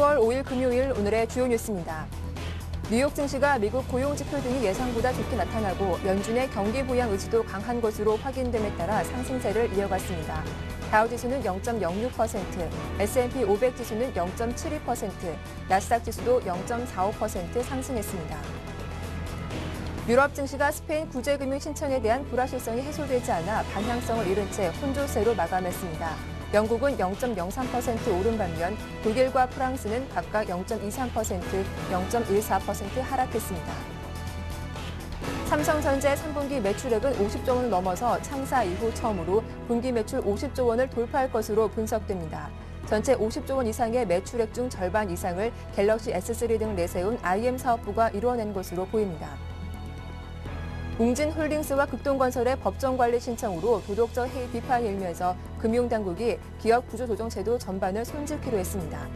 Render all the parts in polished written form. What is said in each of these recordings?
10월 5일 금요일 오늘의 주요 뉴스입니다. 뉴욕 증시가 미국 고용지표 등이 예상보다 좋게 나타나고 연준의 경기 부양 의지도 강한 것으로 확인됨에 따라 상승세를 이어갔습니다. 다우지수는 0.06%, S&P 500 지수는 0.72%, 나스닥 지수도 0.45% 상승했습니다. 유럽 증시가 스페인 구제금융 신청에 대한 불확실성이 해소되지 않아 방향성을 잃은 채 혼조세로 마감했습니다. 영국은 0.03% 오른 반면 독일과 프랑스는 각각 0.23%, 0.14% 하락했습니다. 삼성전자의 3분기 매출액은 50조 원을 넘어서 창사 이후 처음으로 분기 매출 50조 원을 돌파할 것으로 분석됩니다. 전체 50조 원 이상의 매출액 중 절반 이상을 갤럭시 S3 등을 내세운 IM 사업부가 이루어낸 것으로 보입니다. 웅진홀딩스와 극동건설의 법정관리 신청으로 도덕적 해이 비판이 일면서 금융당국이 기업 구조조정제도 전반을 손질키로 했습니다.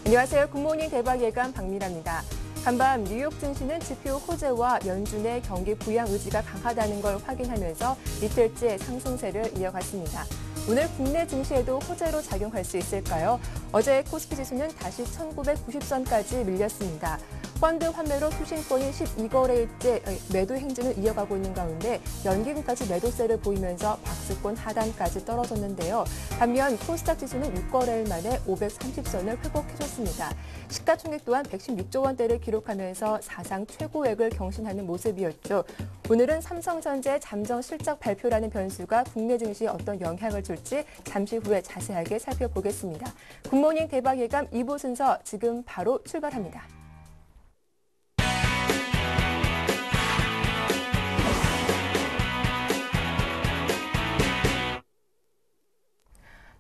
안녕하세요. 굿모닝 대박 예감 박미라입니다. 간밤 뉴욕 증시는 지표 호재와 연준의 경기 부양 의지가 강하다는 걸 확인하면서 이틀째 상승세를 이어갔습니다. 오늘 국내 증시에도 호재로 작용할 수 있을까요? 어제 코스피 지수는 다시 1990선까지 밀렸습니다. 펀드 환매로 투신권이 12거래일째 매도 행진을 이어가고 있는 가운데 연기금까지 매도세를 보이면서 박스권 하단까지 떨어졌는데요. 반면 코스닥 지수는 6거래일 만에 530선을 회복해줬습니다. 시가총액 또한 116조 원대를 기록하면서 사상 최고액을 경신하는 모습이었죠. 오늘은 삼성전자의 잠정 실적 발표라는 변수가 국내 증시에 어떤 영향을 줄지 잠시 후에 자세하게 살펴보겠습니다. 굿모닝 대박 예감 2부 순서 지금 바로 출발합니다.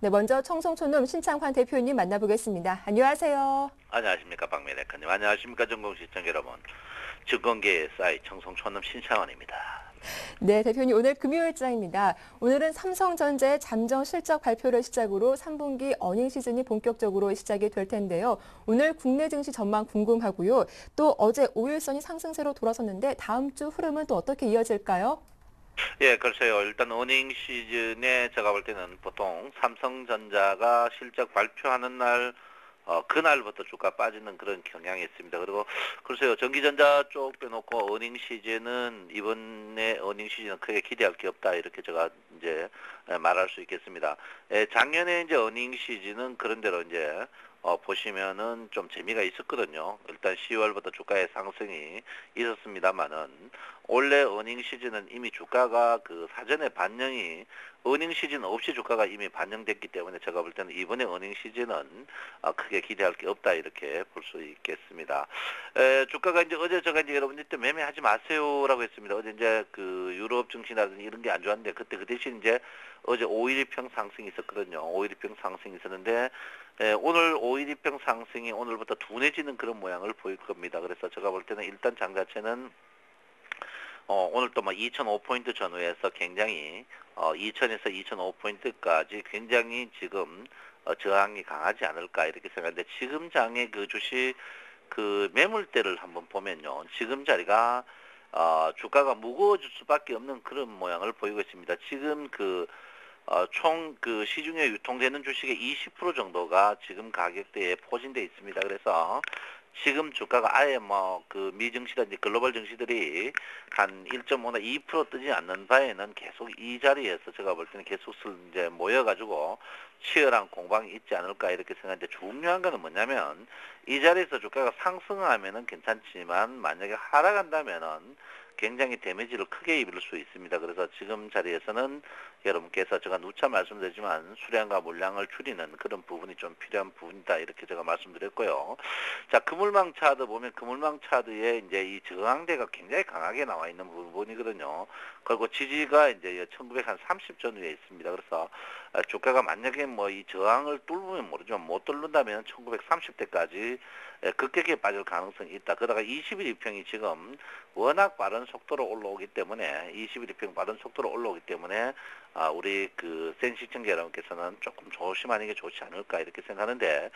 네, 먼저 청송촌놈 신창환 대표님 만나보겠습니다. 안녕하세요. 안녕하십니까 박미래 대표님. 안녕하십니까 전국 시청자 여러분. 증권계의 싸이 청송촌놈 신창환입니다. 네, 대표님 오늘 금요일장입니다. 오늘은 삼성전자의 잠정 실적 발표를 시작으로 3분기 어닝 시즌이 본격적으로 시작이 될 텐데요. 오늘 국내 증시 전망 궁금하고요. 또 어제 5일선이 상승세로 돌아섰는데 다음 주 흐름은 또 어떻게 이어질까요? 예, 글쎄요. 일단 어닝 시즌에 제가 볼 때는 보통 삼성전자가 실적 발표하는 날 그날부터 주가 빠지는 그런 경향이 있습니다. 그리고 글쎄요. 전기전자 쪽 빼놓고 어닝 시즌은 이번에 어닝 시즌은 크게 기대할 게 없다. 이렇게 제가 이제 말할 수 있겠습니다. 작년에 이제 어닝 시즌은 그런대로 이제 보시면은 좀 재미가 있었거든요. 일단 10월부터 주가의 상승이 있었습니다만은 올해 어닝 시즌은 이미 주가가 그 사전에 반영이 어닝 시즌 없이 주가가 이미 반영됐기 때문에 제가 볼 때는 이번에 어닝 시즌은 크게 기대할 게 없다 이렇게 볼 수 있겠습니다. 주가가 이제 어제 제가 이제 여러분들 때 매매하지 마세요라고 했습니다. 어제 이제 그 유럽 증시라든지 이런 게 안 좋았는데 그때 그 대신 이제 어제 5일이평 상승이 있었거든요. 5일이평 상승이 있었는데 오늘 5일이평 상승이 오늘부터 둔해지는 그런 모양을 보일 겁니다. 그래서 제가 볼 때는 일단 장 자체는 오늘 또 뭐 2005포인트 전후에서 굉장히 2000에서 2005포인트까지 굉장히 지금 저항이 강하지 않을까 이렇게 생각하는데 지금 장의 그 주식 그 매물대를 한번 보면요. 지금 자리가 주가가 무거워질 수밖에 없는 그런 모양을 보이고 있습니다. 지금 총 그 시중에 유통되는 주식의 20% 정도가 지금 가격대에 포진되어 있습니다. 그래서 지금 주가가 아예 뭐 그 미증시라든지 글로벌 증시들이 한 1.5나 2% 뜨지 않는 바에는 계속 이 자리에서 제가 볼 때는 계속 이제 모여가지고 치열한 공방이 있지 않을까 이렇게 생각하는데 중요한 거는 뭐냐면 이 자리에서 주가가 상승하면은 괜찮지만 만약에 하락한다면은 굉장히 데미지를 크게 입을 수 있습니다. 그래서 지금 자리에서는 여러분께서 제가 누차 말씀드리지만 수량과 물량을 줄이는 그런 부분이 좀 필요한 부분이다 이렇게 제가 말씀드렸고요. 자, 그물망 차트 보면 그물망 차트에 이제 이 저항대가 굉장히 강하게 나와 있는 부분이거든요. 그리고 지지가 이제 1930 전후에 있습니다. 그래서 주가가 만약에 뭐 이 저항을 뚫으면 모르지만 못 뚫는다면 1930대까지 급격히 빠질 가능성이 있다. 그러다가 21일평이 지금 워낙 빠른 속도로 올라오기 때문에 21일평 빠른 속도로 올라오기 때문에 우리 그 센 시청자 여러분께서는 조금 조심하는 게 좋지 않을까 이렇게 생각하는데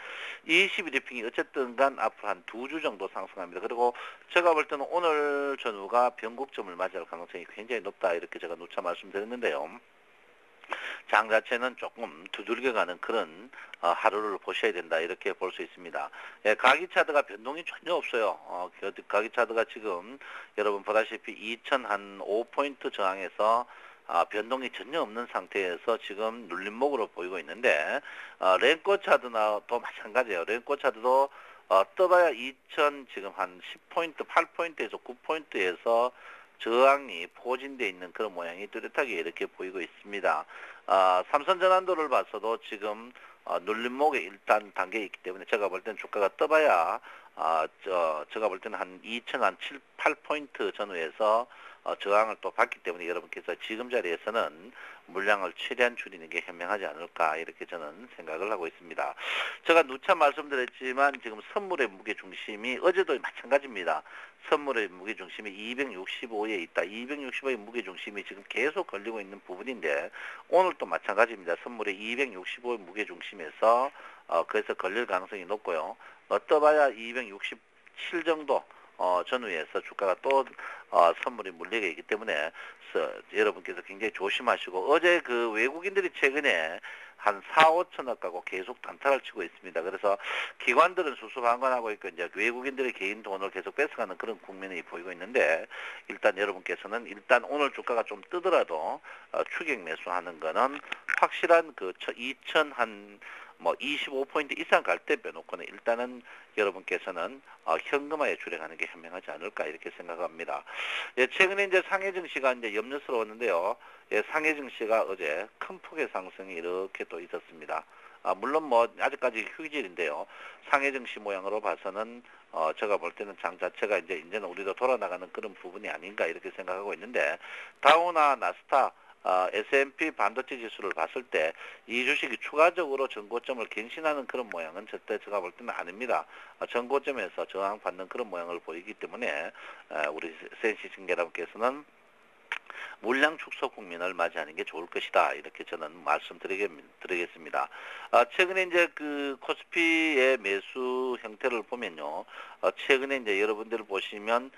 21일평이 어쨌든 간 앞으로 한 2주 정도 상승합니다. 그리고 제가 볼 때는 오늘 전후가 변곡점을 맞이할 가능성이 굉장히 높다 이렇게 제가 누차 말씀드렸는데요. 장 자체는 조금 두들겨가는 그런 하루를 보셔야 된다 이렇게 볼 수 있습니다. 예, 가기 차트가 변동이 전혀 없어요. 가기 차트가 지금 여러분 보다시피 2005포인트 저항에서 변동이 전혀 없는 상태에서 지금 눌림목으로 보이고 있는데 렌코 차트나도 마찬가지예요. 렌코 차트도 떠봐야 2000 지금 한 10포인트, 8포인트에서 9포인트에서 저항이 포진되어 있는 그런 모양이 뚜렷하게 이렇게 보이고 있습니다. 삼선전환도를 봐서도 지금 눌림목에 일단 단계에 있기 때문에 제가 볼 때는 주가가 떠봐야 제가 볼 때는 한 2007, 8포인트 전후에서 저항을 또 받기 때문에 여러분께서 지금 자리에서는 물량을 최대한 줄이는 게 현명하지 않을까 이렇게 저는 생각을 하고 있습니다. 제가 누차 말씀드렸지만 지금 선물의 무게중심이 어제도 마찬가지입니다. 선물의 무게중심이 265에 있다. 265의 무게중심이 지금 계속 걸리고 있는 부분인데 오늘도 마찬가지입니다. 선물의 265의 무게중심에서 그래서 걸릴 가능성이 높고요. 떠봐야 267 정도 전후에서 주가가 또 선물이 물리게 있기 때문에 여러분께서 굉장히 조심하시고 어제 그 외국인들이 최근에 한 4, 5천억 가고 계속 단타를 치고 있습니다. 그래서 기관들은 수수방관하고 있고 이제 외국인들의 개인 돈을 계속 뺏어가는 그런 국면이 보이고 있는데 일단 여러분께서는 일단 오늘 주가가 좀 뜨더라도 추격 매수하는 거는 확실한 그 2000 한 25포인트 이상 갈 때 빼놓고는 일단은 여러분께서는 현금화에 주력하는 게 현명하지 않을까 이렇게 생각합니다. 예, 최근에 이제 상해 증시가 이제 염려스러웠는데요. 예, 상해 증시가 어제 큰 폭의 상승이 이렇게 또 있었습니다. 물론 아직까지 휴일인데요. 상해 증시 모양으로 봐서는 제가 볼 때는 장 자체가 이제는 우리도 돌아나가는 그런 부분이 아닌가 이렇게 생각하고 있는데 다우나 나스닥 S&P 반도체 지수를 봤을 때 이 주식이 추가적으로 전고점을 갱신하는 그런 모양은 절대 제가 볼 때는 아닙니다. 전고점에서 저항받는 그런 모양을 보이기 때문에 우리 센시 증계라분께서는 물량 축소 국면을 맞이하는 게 좋을 것이다. 이렇게 저는 말씀드리겠습니다. 최근에 이제 그 코스피의 매수 형태를 보면요. 최근에 이제 여러분들 보시면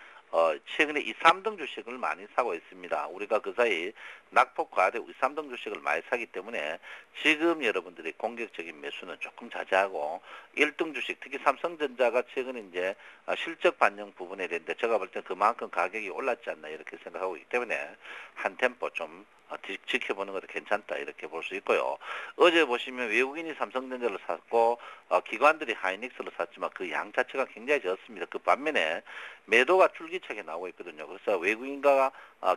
최근에 이 3등 주식을 많이 사고 있습니다. 우리가 그 사이 낙폭 과대 3등 주식을 많이 사기 때문에 지금 여러분들이 공격적인 매수는 조금 자제하고 1등 주식, 특히 삼성전자가 최근에 이제 실적 반영 부분에 대한데 제가 볼 때 그만큼 가격이 올랐지 않나 이렇게 생각하고 있기 때문에 한 템포 좀 지켜보는 것도 괜찮다 이렇게 볼 수 있고요. 어제 보시면 외국인이 삼성전자를 샀고 기관들이 하이닉스를 샀지만 그 양 자체가 굉장히 적습니다. 그 반면에 매도가 줄기차게 나오고 있거든요. 그래서 외국인과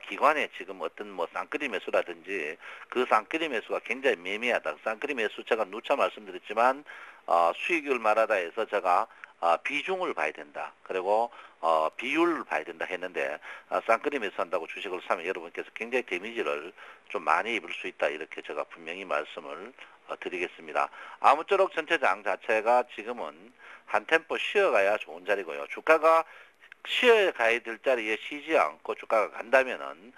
기관에 지금 어떤 쌍끌이 매수라든지 그 쌍끌이 매수가 굉장히 매매하다. 쌍끌이 매수 제가 누차 말씀드렸지만 수익률 말하다 해서 제가 비중을 봐야 된다. 그리고 비율을 봐야 된다 했는데 쌍끌이 매수한다고 주식을 사면 여러분께서 굉장히 데미지를 좀 많이 입을 수 있다. 이렇게 제가 분명히 말씀을 드리겠습니다. 아무쪼록 전체 장 자체가 지금은 한 템포 쉬어가야 좋은 자리고요. 주가가 쉬어가야 될 자리에 쉬지 않고 주가가 간다면은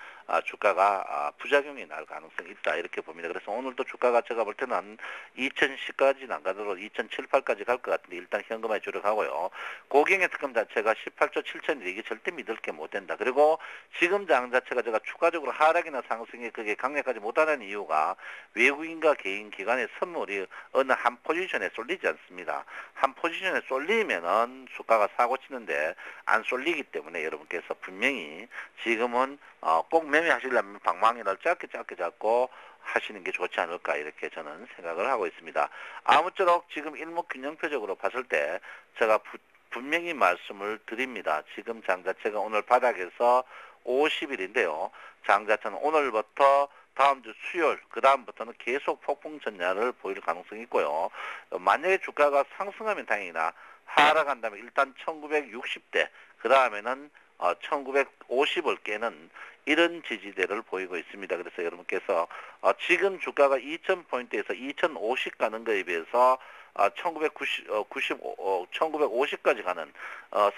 주가가 부작용이 날 가능성이 있다 이렇게 봅니다. 그래서 오늘도 주가가 제가 볼 때는 한 2010까지는 안 가더라도 2007, 8까지 갈 것 같은데 일단 현금화에 주력하고요. 고경의 특검 자체가 18조 7천인데 이게 절대 믿을 게 못 된다. 그리고 지금 장 자체가 제가 추가적으로 하락이나 상승이 그게 강력하지 못하는 이유가 외국인과 개인 기관의 선물이 어느 한 포지션에 쏠리지 않습니다. 한 포지션에 쏠리면은 주가가 사고 치는데 안 쏠리기 때문에 여러분께서 분명히 지금은 꼭 매매하시려면 방망이를 짧게 잡고 하시는 게 좋지 않을까 이렇게 저는 생각을 하고 있습니다. 아무쪼록 지금 일목균형표적으로 봤을 때 제가 분명히 말씀을 드립니다. 지금 장 자체가 오늘 바닥에서 50일인데요. 장 자체는 오늘부터 다음 주 수요일, 그 다음부터는 계속 폭풍 전야를 보일 가능성이 있고요. 만약에 주가가 상승하면 다행이나 하락한다면 일단 1960대, 그 다음에는 1950을 깨는 이런 지지대를 보이고 있습니다. 그래서 여러분께서 지금 주가가 2000포인트에서 2050 가는 거에 비해서 1950까지 가는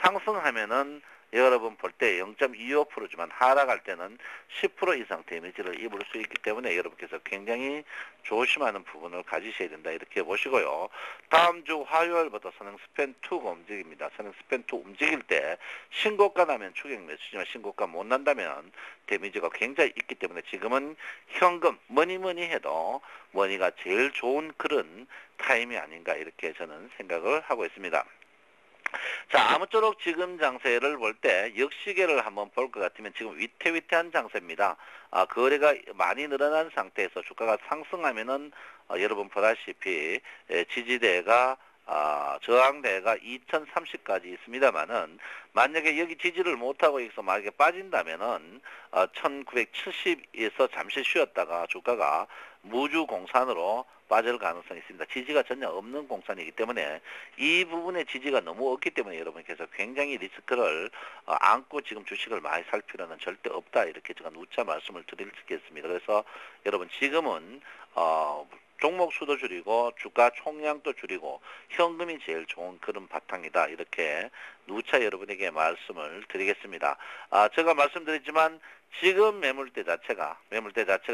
상승하면은 여러분 볼 때 0.25%지만 하락할 때는 10% 이상 데미지를 입을 수 있기 때문에 여러분께서 굉장히 조심하는 부분을 가지셔야 된다 이렇게 보시고요. 다음 주 화요일부터 선행 스팬2가 움직입니다. 선행 스팬2 움직일 때 신고가 나면 추격 매수지만 신고가 못 난다면 데미지가 굉장히 있기 때문에 지금은 현금 뭐니 해도 머니가 제일 좋은 그런 타임이 아닌가 이렇게 저는 생각을 하고 있습니다. 자, 아무쪼록 지금 장세를 볼 때 역시계를 한번 볼 것 같으면 지금 위태위태한 장세입니다. 거래가 많이 늘어난 상태에서 주가가 상승하면은 여러분 보다시피 지지대가 저항대가 2030까지 있습니다만은 만약에 여기 지지를 못하고 여기서 만약에 빠진다면은 1970에서 잠시 쉬었다가 주가가 무주공산으로 빠질 가능성이 있습니다. 지지가 전혀 없는 공산이기 때문에 이 부분에 지지가 너무 없기 때문에 여러분께서 굉장히 리스크를 안고 지금 주식을 많이 살 필요는 절대 없다 이렇게 제가 누차 말씀을 드리겠습니다. 그래서 여러분 지금은 종목 수도 줄이고 주가 총량도 줄이고 현금이 제일 좋은 그런 바탕이다 이렇게 누차 여러분에게 말씀을 드리겠습니다. 제가 말씀드렸지만 지금 매물대 자체가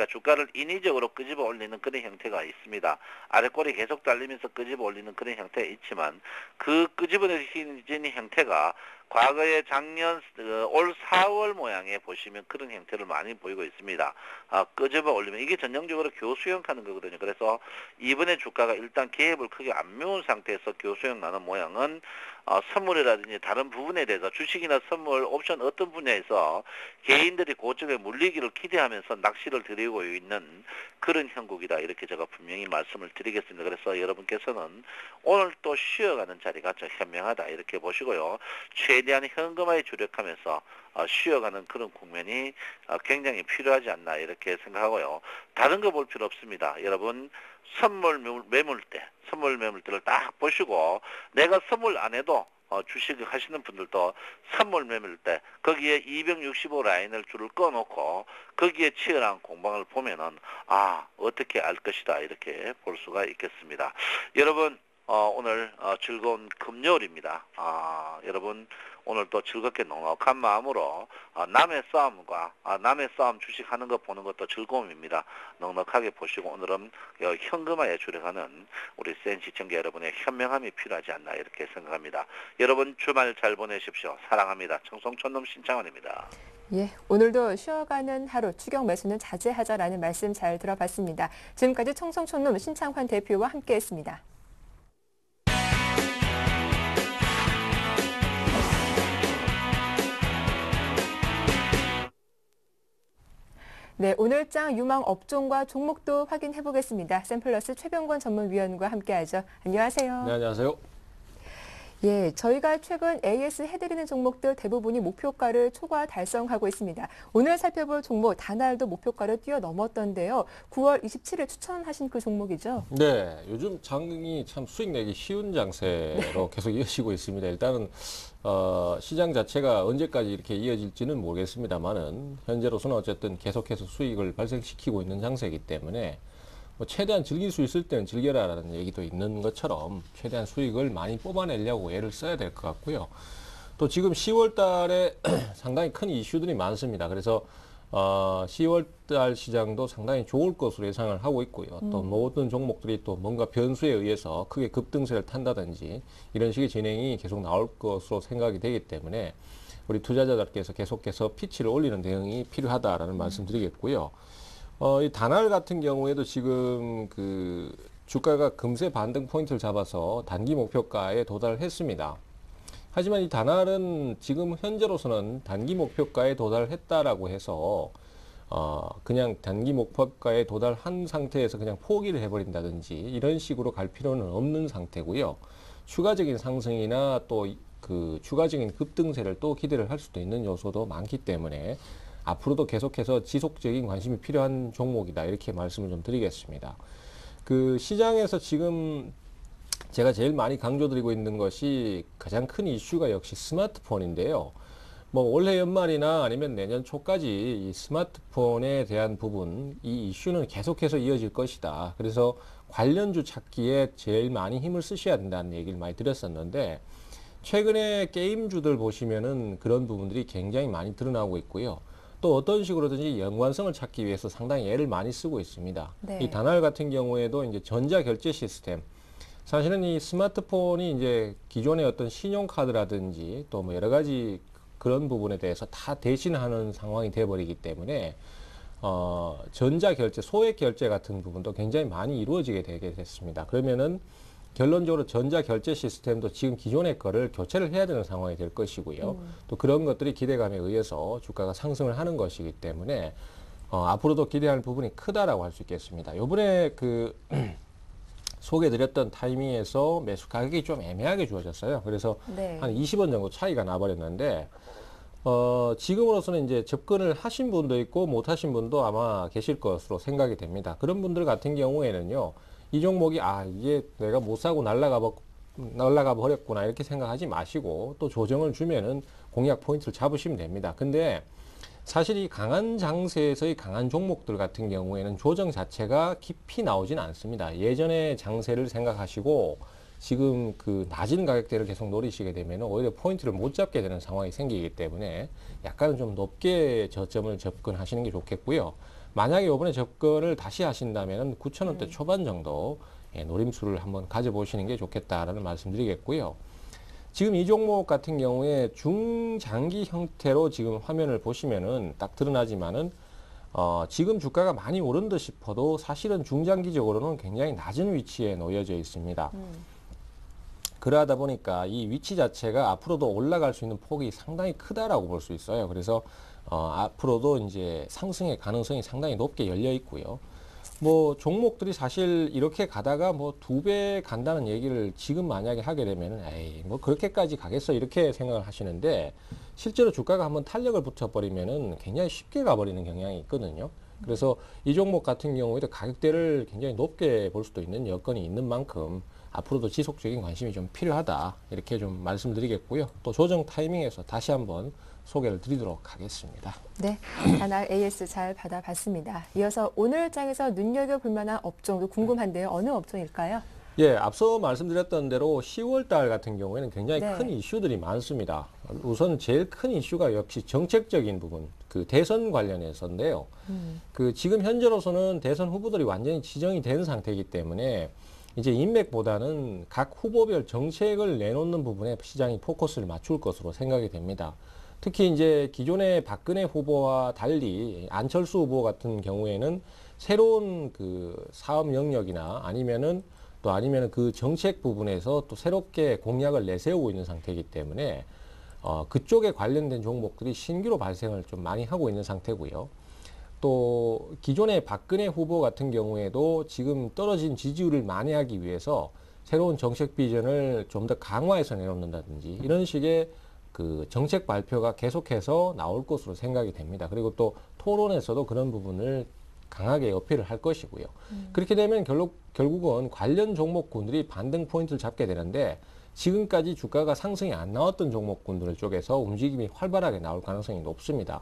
주가를 인위적으로 끄집어 올리는 그런 형태가 있습니다. 아래꼬리 계속 달리면서 끄집어 올리는 그런 형태가 있지만 그 끄집어내지는 형태가 과거에 작년 올 4월 모양에 보시면 그런 형태를 많이 보이고 있습니다. 끄집어 올리면 이게 전형적으로 교수형 하는 거거든요. 그래서 이번에 주가가 일단 갭을 크게 안 메운 상태에서 교수형 나는 모양은 선물이라든지 다른 부분에 대해서 주식이나 선물, 옵션 어떤 분야에서 개인들이 그쪽에 물리기를 기대하면서 낚시를 들이고 있는 그런 형국이다. 이렇게 제가 분명히 말씀을 드리겠습니다. 그래서 여러분께서는 오늘 또 쉬어가는 자리가 좀 현명하다. 이렇게 보시고요. 최대한 현금화에 주력하면서 쉬어가는 그런 국면이 굉장히 필요하지 않나 이렇게 생각하고요. 다른 거 볼 필요 없습니다. 여러분 선물 매물대를 딱 보시고 내가 선물 안 해도 주식 하시는 분들도 선물 매물대 거기에 265 라인을 줄을 꺼놓고 거기에 치열한 공방을 보면은 어떻게 알 것이다 이렇게 볼 수가 있겠습니다. 여러분 오늘 즐거운 금요일입니다. 여러분 오늘 또 즐겁게 넉넉한 마음으로 남의 싸움 주식하는 거 보는 것도 즐거움입니다. 넉넉하게 보시고 오늘은 현금화에 주력하는 우리 센 시청자 여러분의 현명함이 필요하지 않나 이렇게 생각합니다. 여러분 주말 잘 보내십시오. 사랑합니다. 청송촌놈 신창원입니다. 예, 오늘도 쉬어가는 하루 추격 매수는 자제하자라는 말씀 잘 들어봤습니다. 지금까지 청송촌놈 신창환 대표와 함께했습니다. 네, 오늘장 유망 업종과 종목도 확인해 보겠습니다. 샘플러스 최병권 전문위원과 함께하죠. 안녕하세요. 네, 안녕하세요. 예, 저희가 최근 AS 해드리는 종목들 대부분이 목표가를 초과 달성하고 있습니다. 오늘 살펴볼 종목 다날도 목표가를 뛰어넘었던데요. 9월 27일 추천하신 그 종목이죠? 네, 요즘 장이 참 수익 내기 쉬운 장세로 계속 이어지고 있습니다. 일단은 시장 자체가 언제까지 이렇게 이어질지는 모르겠습니다만은 현재로서는 어쨌든 계속해서 수익을 발생시키고 있는 장세이기 때문에 최대한 즐길 수 있을 때는 즐겨라라는 얘기도 있는 것처럼 최대한 수익을 많이 뽑아내려고 애를 써야 될 것 같고요. 또 지금 10월 달에 상당히 큰 이슈들이 많습니다. 그래서 10월 달 시장도 상당히 좋을 것으로 예상을 하고 있고요. 또 모든 종목들이 또 뭔가 변수에 의해서 크게 급등세를 탄다든지 이런 식의 진행이 계속 나올 것으로 생각이 되기 때문에 우리 투자자들께서 계속해서 피치를 올리는 대응이 필요하다라는 말씀 드리겠고요. 이 다날 같은 경우에도 지금 그 주가가 금세 반등 포인트를 잡아서 단기 목표가에 도달했습니다. 하지만 이 다날은 지금 현재로서는 단기 목표가에 도달했다라고 해서 그냥 단기 목표가에 도달한 상태에서 그냥 포기를 해버린다든지 이런 식으로 갈 필요는 없는 상태고요. 추가적인 상승이나 또 그 추가적인 급등세를 또 기대를 할 수도 있는 요소도 많기 때문에 앞으로도 계속해서 지속적인 관심이 필요한 종목이다 이렇게 말씀을 좀 드리겠습니다. 그 시장에서 지금 제가 제일 많이 강조드리고 있는 것이 가장 큰 이슈가 역시 스마트폰인데요. 뭐 올해 연말이나 아니면 내년 초까지 이 스마트폰에 대한 부분 이 이슈는 계속해서 이어질 것이다. 그래서 관련주 찾기에 제일 많이 힘을 쓰셔야 된다는 얘기를 많이 드렸었는데 최근에 게임주들 보시면은 그런 부분들이 굉장히 많이 드러나고 있고요. 또 어떤 식으로든지 연관성을 찾기 위해서 상당히 애를 많이 쓰고 있습니다. 네. 이 다날 같은 경우에도 이제 전자 결제 시스템, 사실은 이 스마트폰이 이제 기존의 어떤 신용카드라든지 또 뭐 여러 가지 그런 부분에 대해서 다 대신하는 상황이 돼버리기 때문에 전자 결제, 소액 결제 같은 부분도 굉장히 많이 이루어지게 되게 됐습니다. 그러면은 결론적으로 전자 결제 시스템도 지금 기존의 거를 교체를 해야 되는 상황이 될 것이고요. 또 그런 것들이 기대감에 의해서 주가가 상승을 하는 것이기 때문에 앞으로도 기대할 부분이 크다라고 할 수 있겠습니다. 요번에 그 소개드렸던 타이밍에서 매수 가격이 좀 애매하게 주어졌어요. 그래서 네. 한 20원 정도 차이가 나버렸는데 지금으로서는 이제 접근을 하신 분도 있고 못 하신 분도 아마 계실 것으로 생각이 됩니다. 그런 분들 같은 경우에는요, 이 종목이 이게 내가 못 사고 날라가 버렸구나 이렇게 생각하지 마시고 또 조정을 주면은 공략 포인트를 잡으시면 됩니다. 근데 사실 이 강한 장세에서의 강한 종목들 같은 경우에는 조정 자체가 깊이 나오진 않습니다. 예전의 장세를 생각하시고 지금 그 낮은 가격대를 계속 노리시게 되면 오히려 포인트를 못 잡게 되는 상황이 생기기 때문에 약간은 좀 높게 저점을 접근하시는 게 좋겠고요. 만약에 이번에 접근을 다시 하신다면 9,000원대 초반 정도 노림수를 한번 가져보시는 게 좋겠다라는 말씀드리겠고요. 지금 이 종목 같은 경우에 중장기 형태로 지금 화면을 보시면은 딱 드러나지만은 지금 주가가 많이 오른 듯 싶어도 사실은 중장기적으로는 굉장히 낮은 위치에 놓여져 있습니다. 그러다 보니까 이 위치 자체가 앞으로도 올라갈 수 있는 폭이 상당히 크다라고 볼 수 있어요. 그래서 앞으로도 이제 상승의 가능성이 상당히 높게 열려 있고요. 뭐 종목들이 사실 이렇게 가다가 뭐 2배 간다는 얘기를 지금 만약에 하게 되면은 에이 뭐 그렇게까지 가겠어 이렇게 생각을 하시는데 실제로 주가가 한번 탄력을 붙여버리면은 굉장히 쉽게 가버리는 경향이 있거든요. 그래서 이 종목 같은 경우에도 가격대를 굉장히 높게 볼 수도 있는 여건이 있는 만큼 앞으로도 지속적인 관심이 좀 필요하다 이렇게 좀 말씀드리겠고요. 또 조정 타이밍에서 다시 한번 소개를 드리도록 하겠습니다. 네, 다날 AS 잘 받아봤습니다. 이어서 오늘 장에서 눈여겨볼 만한 업종도 궁금한데요. 어느 업종일까요? 예, 앞서 말씀드렸던 대로 10월 달 같은 경우에는 굉장히 네. 큰 이슈들이 많습니다. 우선 제일 큰 이슈가 역시 정책적인 부분, 그 대선 관련해서인데요. 그 지금 현재로서는 대선 후보들이 완전히 지정이 된 상태이기 때문에 이제 인맥보다는 각 후보별 정책을 내놓는 부분에 시장이 포커스를 맞출 것으로 생각이 됩니다. 특히 이제 기존의 박근혜 후보와 달리 안철수 후보 같은 경우에는 새로운 그 사업 영역이나 아니면은 그 정책 부분에서 또 새롭게 공약을 내세우고 있는 상태이기 때문에 그쪽에 관련된 종목들이 신규로 발생을 좀 많이 하고 있는 상태고요. 또 기존의 박근혜 후보 같은 경우에도 지금 떨어진 지지율을 만회하기 위해서 새로운 정책 비전을 좀 더 강화해서 내놓는다든지 이런 식의 그 정책 발표가 계속해서 나올 것으로 생각이 됩니다. 그리고 또 토론에서도 그런 부분을 강하게 어필을 할 것이고요. 그렇게 되면 결국은 관련 종목군들이 반등 포인트를 잡게 되는데 지금까지 주가가 상승이 안 나왔던 종목군들 쪽에서 움직임이 활발하게 나올 가능성이 높습니다.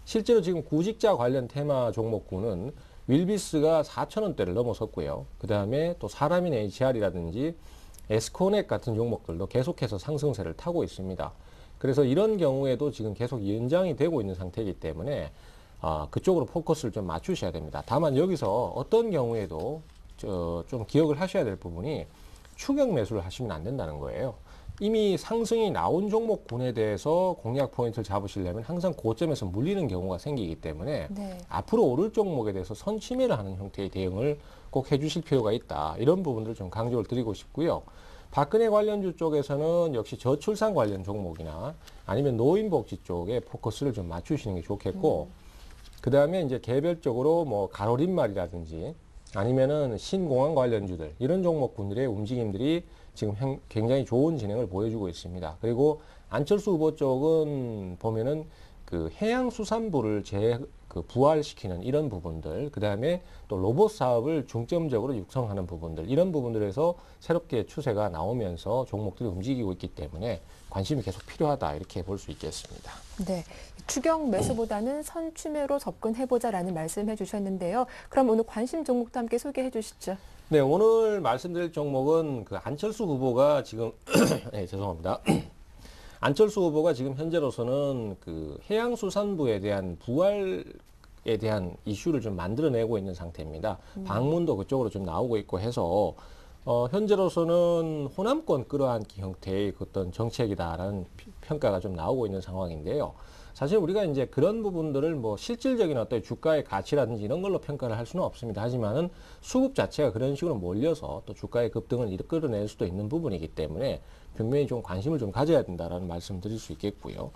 실제로 지금 구직자 관련 테마 종목군은 윌비스가 4,000원대를 넘어섰고요. 그 다음에 또 사람인 HR이라든지 에스코넥 같은 종목들도 계속해서 상승세를 타고 있습니다. 그래서 이런 경우에도 지금 계속 연장이 되고 있는 상태이기 때문에 그쪽으로 포커스를 좀 맞추셔야 됩니다. 다만 여기서 어떤 경우에도 좀 기억을 하셔야 될 부분이 추격 매수를 하시면 안 된다는 거예요. 이미 상승이 나온 종목군에 대해서 공략 포인트를 잡으시려면 항상 고점에서 물리는 경우가 생기기 때문에 네. 앞으로 오를 종목에 대해서 선취매를 하는 형태의 대응을 꼭 해주실 필요가 있다. 이런 부분들을 좀 강조를 드리고 싶고요. 박근혜 관련주 쪽에서는 역시 저출산 관련 종목이나 아니면 노인복지 쪽에 포커스를 좀 맞추시는 게 좋겠고, 그 다음에 이제 개별적으로 뭐 가로림말이라든지 아니면은 신공항 관련주들 이런 종목군들의 움직임들이 지금 굉장히 좋은 진행을 보여주고 있습니다. 그리고 안철수 후보 쪽은 보면은 그 해양수산부를 부활시키는 이런 부분들, 그 다음에 또 로봇 사업을 중점적으로 육성하는 부분들, 이런 부분들에서 새롭게 추세가 나오면서 종목들이 움직이고 있기 때문에 관심이 계속 필요하다 이렇게 볼 수 있겠습니다. 네, 추격 매수보다는 선취매로 접근해보자라는 말씀해 주셨는데요. 그럼 오늘 관심 종목도 함께 소개해 주시죠. 네, 오늘 말씀드릴 종목은 그 안철수 후보가 지금 네, 죄송합니다. 안철수 후보가 지금 현재로서는 그 해양수산부에 대한 부활에 대한 이슈를 좀 만들어내고 있는 상태입니다. 방문도 그쪽으로 좀 나오고 있고 해서 현재로서는 호남권 끌어안기 형태의 그 어떤 정책이다라는 평가가 좀 나오고 있는 상황인데요. 사실 우리가 이제 그런 부분들을 뭐 실질적인 어떤 주가의 가치라든지 이런 걸로 평가를 할 수는 없습니다. 하지만은 수급 자체가 그런 식으로 몰려서 또 주가의 급등을 이끌어낼 수도 있는 부분이기 때문에 분명히 좀 관심을 좀 가져야 된다라는 말씀 드릴 수 있겠고요.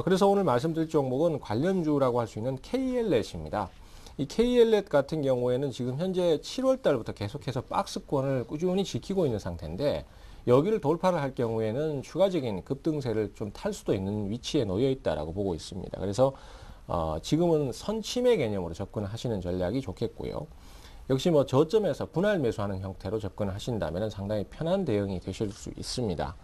그래서 오늘 말씀드릴 종목은 관련주라고 할 수 있는 KLN입니다. 이 KLN 같은 경우에는 지금 현재 7월 달부터 계속해서 박스권을 꾸준히 지키고 있는 상태인데 여기를 돌파를 할 경우에는 추가적인 급등세를 좀 탈 수도 있는 위치에 놓여 있다라고 보고 있습니다. 그래서 지금은 선침해 개념으로 접근을 하시는 전략이 좋겠고요. 역시 뭐 저점에서 분할 매수하는 형태로 접근을 하신다면 상당히 편한 대응이 되실 수 있습니다.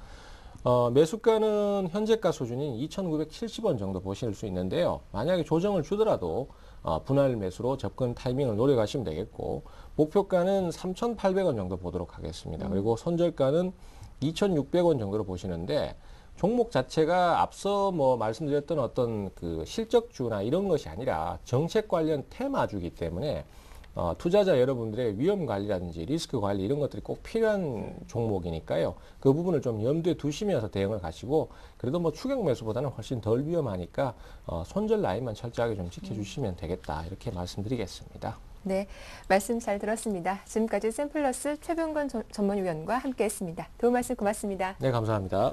매수가는 현재가 수준인 2,970원 정도 보실 수 있는데요. 만약에 조정을 주더라도 분할 매수로 접근 타이밍을 노려가시면 되겠고 목표가는 3,800원 정도 보도록 하겠습니다. 그리고 손절가는 2,600원 정도로 보시는데 종목 자체가 앞서 뭐 말씀드렸던 어떤 그 실적주나 이런 것이 아니라 정책 관련 테마주기 때문에 투자자 여러분들의 위험 관리라든지 리스크 관리 이런 것들이 꼭 필요한 종목이니까요. 그 부분을 좀 염두에 두시면서 대응을 가시고 그래도 뭐 추격 매수보다는 훨씬 덜 위험하니까 손절 라인만 철저하게 좀 지켜주시면 되겠다 이렇게 말씀드리겠습니다. 네, 말씀 잘 들었습니다. 지금까지 샘플러스 최병건 전문위원과 함께했습니다. 도움 말씀 고맙습니다. 네, 감사합니다.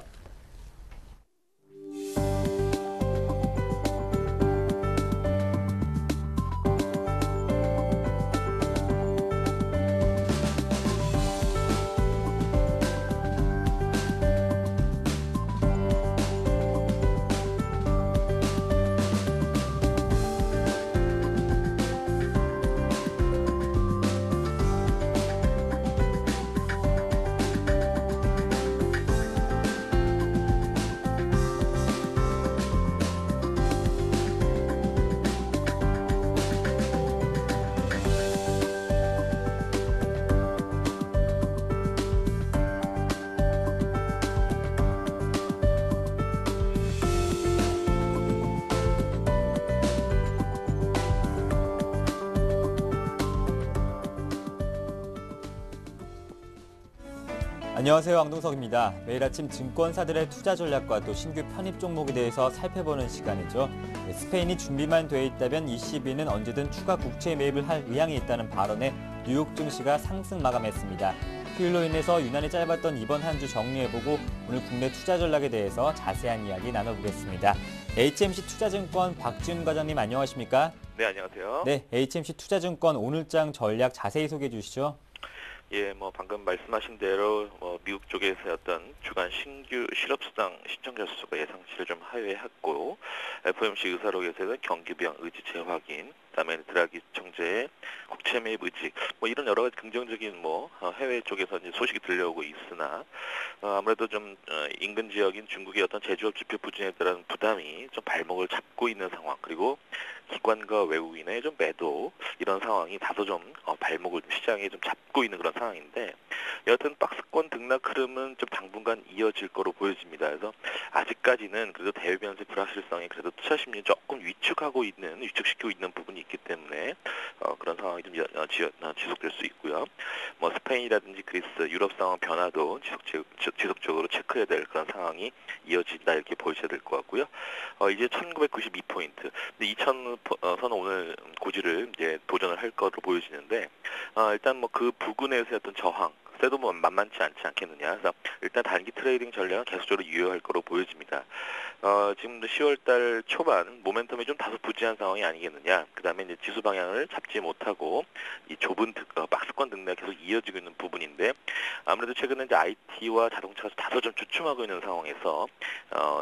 안녕하세요. 왕동석입니다. 매일 아침 증권사들의 투자 전략과 또 신규 편입 종목에 대해서 살펴보는 시간이죠. 스페인이 준비만 돼 있다면 ECB는 언제든 추가 국채 매입을 할 의향이 있다는 발언에 뉴욕 증시가 상승 마감했습니다. 휴일로 인해서 유난히 짧았던 이번 한 주 정리해보고 오늘 국내 투자 전략에 대해서 자세한 이야기 나눠보겠습니다. HMC 투자증권 박지훈 과장님 안녕하십니까? 네, 안녕하세요. 네, HMC 투자증권 오늘장 전략 자세히 소개해 주시죠. 예, 뭐 방금 말씀하신 대로 미국 쪽에서 어떤 주간 신규 실업수당 신청자 수가 예상치를 좀 하회했고 FOMC 의사록에서는 경기 부양 의지 재확인, 그다음에 드라기 총재의 국채 매입 의지, 뭐 이런 여러 가지 긍정적인 해외 쪽에서 이제 소식이 들려오고 있으나 아무래도 좀 인근 지역인 중국의 어떤 제조업 지표 부진에 따른 부담이 좀 발목을 잡고 있는 상황, 그리고 기관과 외국인의 좀 매도 이런 상황이 다소 좀 발목을 시장에 좀 잡고 있는 그런 상황인데 여하튼 박스권 등락 흐름은 좀 당분간 이어질 거로 보여집니다. 그래서 아직까지는 그래도 대외 변수 불확실성이 그래도 투자 심리 조금 위축시키고 있는 부분이 있기 때문에 그런 상황이 좀 지속될 수 있고요. 뭐 스페인이라든지 그리스, 유럽 상황 변화도 지속적으로 체크해야 될 그런 상황이 이어진다 이렇게 보셔야 될 것 같고요. 이제 1992포인트, 근데 2000선은 오늘 고지를 이제 도전을 할 것으로 보여지는데 일단 뭐 그 부근에서의 어떤 저항 그래도 뭐 만만치 않지 않겠느냐. 그래서 일단 단기 트레이딩 전략은 계속적으로 유효할 거로 보여집니다. 지금도 10월달 초반 모멘텀이 좀 다소 부진한 상황이 아니겠느냐. 그다음에 이제 지수 방향을 잡지 못하고 이 좁은 박스권 등락이 계속 이어지고 있는 부분인데 아무래도 최근에 이제 IT와 자동차가 다소 좀 주춤하고 있는 상황에서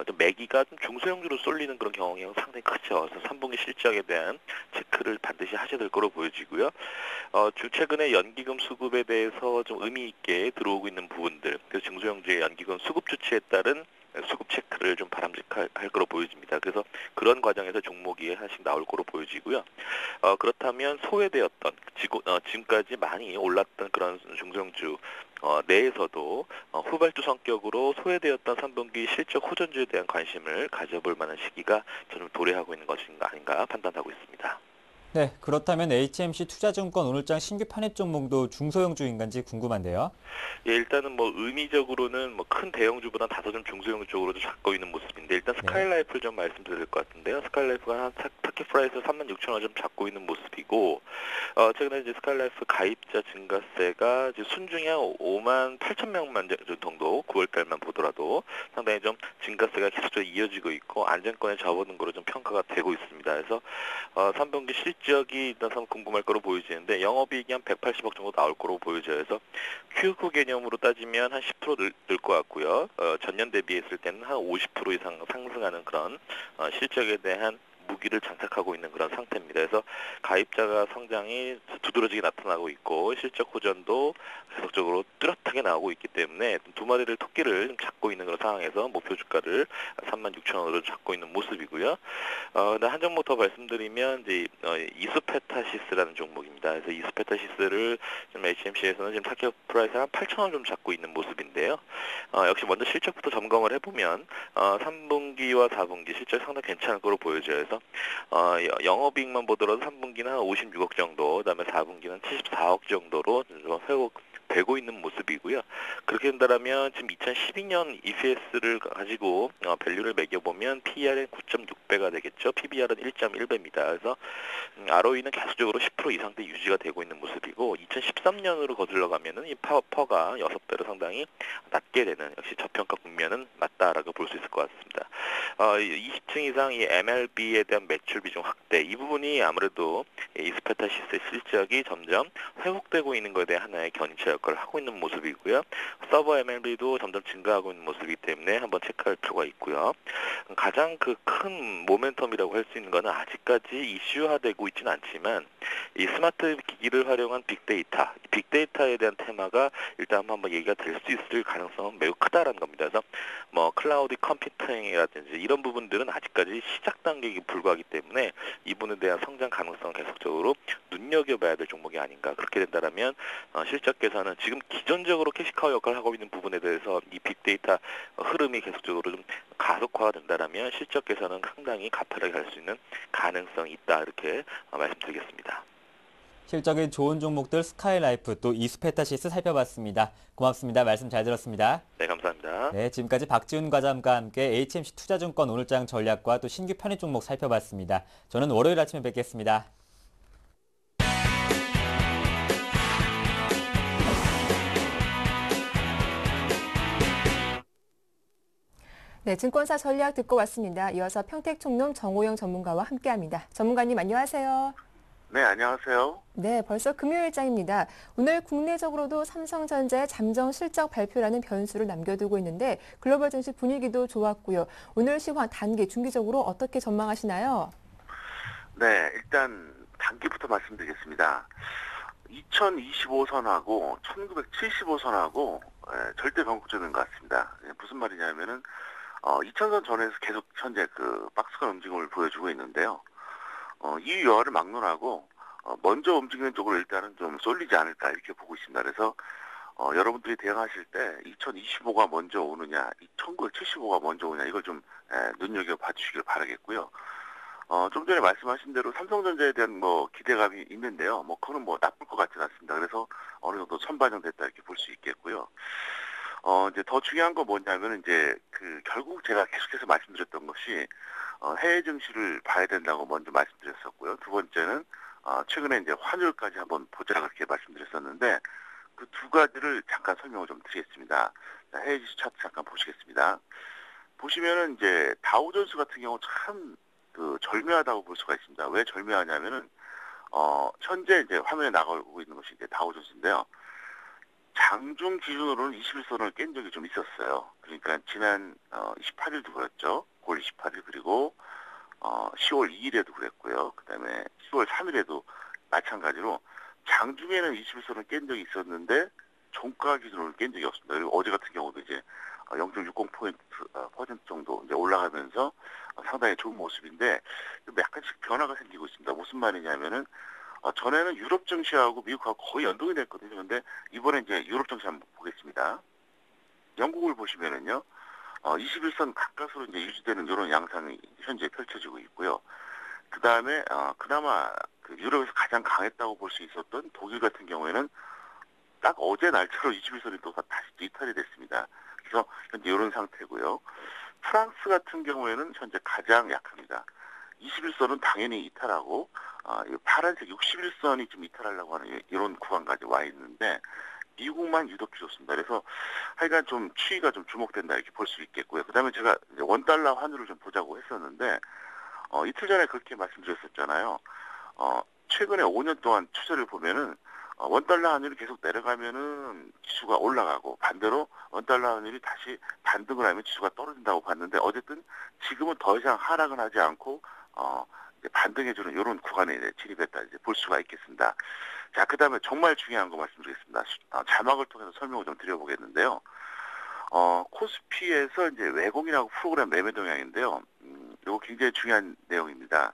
좀 매기가 좀 중소형주로 쏠리는 그런 경향이 상당히 크죠. 그래서 3분기 실적에 대한 체크를 반드시 하셔야 될 거로 보여지고요. 최근에 연기금 수급에 대해서 좀 의미 있게 들어오고 있는 부분들, 그래서 중소형주의 연기금 수급 조치에 따른 수급 체크를 좀 바람직할 거로 보여집니다. 그래서 그런 과정에서 종목이 하나씩 나올 거로 보여지고요. 그렇다면 소외되었던 지금까지 많이 올랐던 그런 중소형주 내에서도 후발주 성격으로 소외되었던 3분기 실적 호전주에 대한 관심을 가져볼 만한 시기가 저는 도래하고 있는 것인가 아닌가 판단하고 있습니다. 네, 그렇다면 HMC 투자증권 오늘장 신규 편입 종목도 중소형주인간지 궁금한데요. 예, 일단은 뭐 의미적으로는 뭐 큰 대형주보다 다소 좀 중소형 쪽으로 잡고 있는 모습인데 일단 네. 스카이라이프를 좀 말씀드릴 것 같은데요. 스카이라이프가 한 타켓 프라이스 36,000원 좀 잡고 있는 모습이고 최근에 이제 스카이라이프 가입자 증가세가 이제 순중이 한 58,000명만 정도 9월달만 보더라도 상당히 좀 증가세가 계속적으로 이어지고 있고 안정권에 접어든 거로 좀 평가가 되고 있습니다. 그래서 3분기 실적이 일단 참 궁금할 거로 보여지는데 영업이익이 한 180억 정도 나올 거로 보여져요. 그래서 Q9 개념으로 따지면 한 10% 늘 것 같고요. 전년 대비했을 때는 한 50% 이상 상승하는 그런 실적에 대한 무기를 장착하고 있는 그런 상태입니다. 그래서 가입자가 성장이 두드러지게 나타나고 있고 실적 호전도 계속적으로 뚜렷하게 나오고 있기 때문에 두 마리를 토끼를 잡고 있는 그런 상황에서 목표 주가를 36,000원으로 잡고 있는 모습이고요. 한 종목 더 말씀드리면 이제 이스페타시스라는 종목입니다. 그래서 이스페타시스를 좀 HMC에서는 지금 타켓 프라이스 한 8,000원 좀 잡고 있는 모습인데요. 역시 먼저 실적부터 점검을 해보면 3분기와 4분기 실적 상당히 괜찮을 거로 보여져요. 그래서 영업이익만 보더라도 3분기는 한 56억 정도, 그다음에 4분기는 74억 정도로 회복되고 있는 모습이고요. 그렇게 된다면 지금 2012년 EPS를 가지고 밸류를 매겨보면 PER은 9.6배가 되겠죠. PBR은 1.1배입니다. 그래서 ROE는 계속적으로 10% 이상대 유지가 되고 있는 모습이고 2013년으로 거슬러 가면은 이 퍼가 6배로 상당히 낮게 되는 역시 저평가 국면은 맞다라고 볼 수 있을 것 같습니다. 20층 이상 이 MLB에 대한 매출 비중 확대 이 부분이 아무래도 이스페타시스의 실적이 점점 회복되고 있는 것에 대한 하나의 견인차 역할을 하고 있는 모습이고요. 서버 MLB도 점점 증가하고 있는 모습이기 때문에 한번 체크할 필요가 있고요. 가장 그 큰 모멘텀이라고 할 수 있는 것은 아직까지 이슈화되고 있지는 않지만 이 스마트 기기를 활용한 빅데이터에 대한 테마가 일단 한번 얘기가 될 수 있을 가능성은 매우 크다라는 겁니다. 그래서 뭐 클라우드 컴퓨팅이라든지 이런 부분들은 아직까지 시작 단계에 불과하기 때문에 이분에 대한 성장 가능성은 계속적으로 눈여겨봐야 될 종목이 아닌가. 그렇게 된다면 실적계산은 지금 기존적으로 캐시카우 역할을 하고 있는 부분에 대해서 이 빅데이터 흐름이 계속적으로 좀 가속화가 된다면 실적계산은 상당히 가파르게 갈 수 있는 가능성이 있다. 이렇게 말씀드리겠습니다. 실적이 좋은 종목들 스카이라이프 또 이스페타시스 살펴봤습니다. 고맙습니다. 말씀 잘 들었습니다. 네, 감사합니다. 네, 지금까지 박지훈 과장과 함께 HMC 투자증권 오늘장 전략과 또 신규 편입 종목 살펴봤습니다. 저는 월요일 아침에 뵙겠습니다. 네, 증권사 전략 듣고 왔습니다. 이어서 평택총론 정호영 전문가와 함께합니다. 전문가님 안녕하세요. 네, 안녕하세요. 네, 벌써 금요일장입니다. 오늘 국내적으로도 삼성전자의 잠정 실적 발표라는 변수를 남겨두고 있는데 글로벌 증시 분위기도 좋았고요. 오늘 시황 단기, 중기적으로 어떻게 전망하시나요? 네, 일단 단기부터 말씀드리겠습니다. 2025선하고 1975선하고 절대 변곡점인 것 같습니다. 무슨 말이냐면은 2000선 전에서 계속 현재 그 박스권 움직임을 보여주고 있는데요. 이 유화를 막론하고 먼저 움직이는 쪽으로 일단은 좀 쏠리지 않을까 이렇게 보고 있습니다. 그래서 여러분들이 대응하실 때 2025가 먼저 오느냐, 1975가 먼저 오느냐 이걸 좀 눈여겨봐 주시길 바라겠고요. 좀 전에 말씀하신 대로 삼성전자에 대한 뭐 기대감이 있는데요. 뭐 그거는 뭐 나쁠 것 같지는 않습니다. 그래서 어느 정도 선반영됐다 이렇게 볼 수 있겠고요. 이제 더 중요한 건 뭐냐면 이제 그 결국 제가 계속해서 말씀드렸던 것이 해외 증시를 봐야 된다고 먼저 말씀드렸었고요. 두 번째는 최근에 이제 환율까지 한번 보자 그렇게 말씀드렸었는데 그 두 가지를 잠깐 설명을 좀 드리겠습니다. 자, 해외 증시 차트 잠깐 보시겠습니다. 보시면은 이제 다우존스 같은 경우 참 그 절묘하다고 볼 수가 있습니다. 왜 절묘하냐면은 현재 이제 화면에 나가고 있는 것이 이제 다우존스인데요. 장중 기준으로는 21선을 깬 적이 좀 있었어요. 그러니까 지난 28일도 그랬죠. 9월 28일 그리고 10월 2일에도 그랬고요. 그다음에 10월 3일에도 마찬가지로 장중에는 21선을 깬 적이 있었는데 종가 기준으로 깬 적이 없습니다. 그리고 어제 같은 경우도 이제 0.60포인트 퍼센트 정도 이제 올라가면서 상당히 좋은 모습인데 약간씩 변화가 생기고 있습니다. 무슨 말이냐면은 전에는 유럽 증시하고 미국하고 거의 연동이 됐거든요. 근데 이번에 이제 유럽 증시 한번 보겠습니다. 영국을 보시면은요, 21선 가까스로 이제 유지되는 이런 양상이 현재 펼쳐지고 있고요. 그 다음에 그나마 그 유럽에서 가장 강했다고 볼 수 있었던 독일 같은 경우에는 딱 어제 날짜로 21선이 또 다시 이탈이 됐습니다. 그래서 현재 이런 상태고요. 프랑스 같은 경우에는 현재 가장 약합니다. 21선은 당연히 이탈하고 이 파란색 61선이 좀 이탈하려고 하는 이런 구간까지 와 있는데 미국만 유독 좋습니다. 그래서 하여간 좀 추이가 좀 주목된다 이렇게 볼 수 있겠고요. 그다음에 제가 이제 원달러 환율을 좀 보자고 했었는데 이틀 전에 그렇게 말씀드렸었잖아요. 최근에 5년 동안 추세를 보면은 원달러 환율이 계속 내려가면은 지수가 올라가고 반대로 원달러 환율이 다시 반등을 하면 지수가 떨어진다고 봤는데 어쨌든 지금은 더 이상 하락은 하지 않고 이제 반등해주는 이런 구간에 이제 진입했다 이제 볼 수가 있겠습니다. 자, 그다음에 정말 중요한 거 말씀드리겠습니다. 자막을 통해서 설명을 좀 드려보겠는데요. 코스피에서 이제 외국인하고 프로그램 매매 동향인데요. 이거 굉장히 중요한 내용입니다.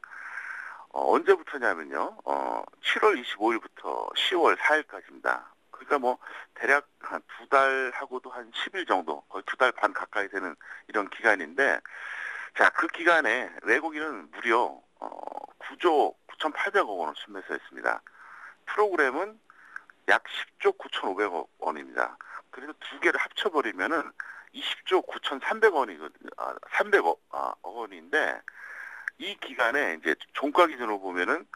언제부터냐면요. 7월 25일부터 10월 4일까지입니다. 그러니까 뭐 대략 한 2달하고도 한 10일 정도, 거의 2달 반 가까이 되는 이런 기간인데, 자, 그 기간에 외국인은 무려 9조 9,800억 원을 순매수했습니다. 프로그램은 약 10조 9,500억 원입니다. 그래서 두 개를 합쳐버리면은 20조 9,300원이거든요. 300억 원인데 이 기간에 이제 종가 기준으로 보면은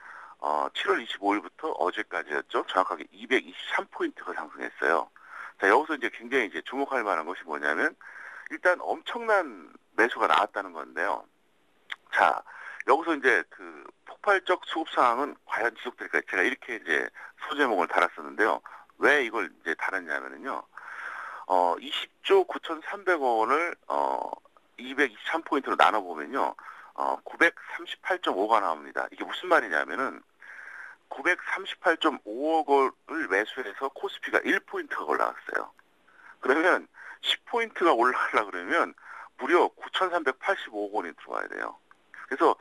7월 25일부터 어제까지였죠. 정확하게 223포인트가 상승했어요. 자, 여기서 이제 굉장히 이제 주목할 만한 것이 뭐냐면 일단 엄청난 매수가 나왔다는 건데요. 자, 여기서 이제 그 폭발적 수급 상황은 과연 지속될까? 제가 이렇게 이제 소제목을 달았었는데요. 왜 이걸 이제 달았냐면요. 20조 9,300억 원을 223포인트로 나눠보면요. 938.5가 나옵니다. 이게 무슨 말이냐면은 938.5억 원을 매수해서 코스피가 1포인트가 올라갔어요. 그러면 10포인트가 올라가려고 그러면 무려 9,385억 원이 들어와야 돼요. 그래서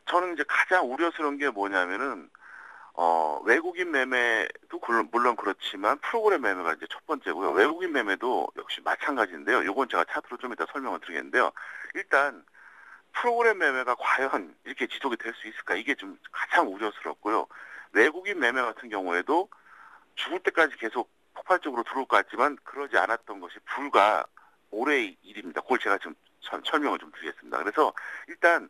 저는 이제 가장 우려스러운 게 뭐냐면은 외국인 매매도 물론 그렇지만 프로그램 매매가 이제 첫 번째고요. 외국인 매매도 역시 마찬가지인데요. 이건 제가 차트로 좀 이따 설명을 드리겠는데요. 일단 프로그램 매매가 과연 이렇게 지속이 될 수 있을까? 이게 좀 가장 우려스럽고요. 외국인 매매 같은 경우에도 죽을 때까지 계속 폭발적으로 들어올 것 같지만 그러지 않았던 것이 불과 올해의 일입니다. 그걸 제가 좀 설명을 좀 드리겠습니다. 그래서 일단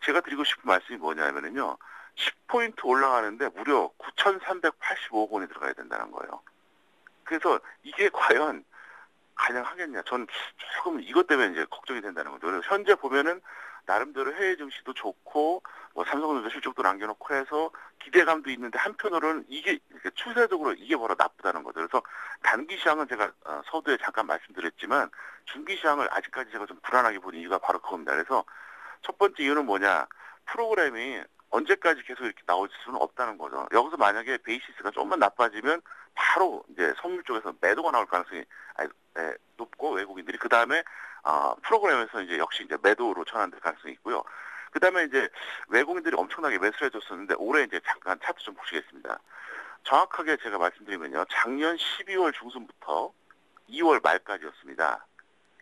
제가 드리고 싶은 말씀이 뭐냐면요. 10포인트 올라가는데 무려 9,385억 원이 들어가야 된다는 거예요. 그래서 이게 과연 가능하겠냐? 전 조금 이것 때문에 이제 걱정이 된다는 거죠. 그래서 현재 보면은 나름대로 해외 증시도 좋고 뭐 삼성전자 실적도 남겨놓고 해서 기대감도 있는데 한편으로는 이게 추세적으로 이게 뭐라 나쁘다는 거죠. 그래서 단기 시황은 제가 서두에 잠깐 말씀드렸지만 중기 시황을 아직까지 제가 좀 불안하게 보는 이유가 바로 그겁니다. 그래서 첫 번째 이유는 뭐냐? 프로그램이 언제까지 계속 이렇게 나올 수는 없다는 거죠. 여기서 만약에 베이시스가 조금만 나빠지면 바로 이제 선물 쪽에서 매도가 나올 가능성이 높고 외국인들이 그 다음에 프로그램에서 이제 역시 이제 매도로 전환될 가능성이 있고요. 그 다음에 이제 외국인들이 엄청나게 매수를 해줬었는데 올해 이제 잠깐 차트 좀 보시겠습니다. 정확하게 제가 말씀드리면요, 작년 12월 중순부터 2월 말까지였습니다.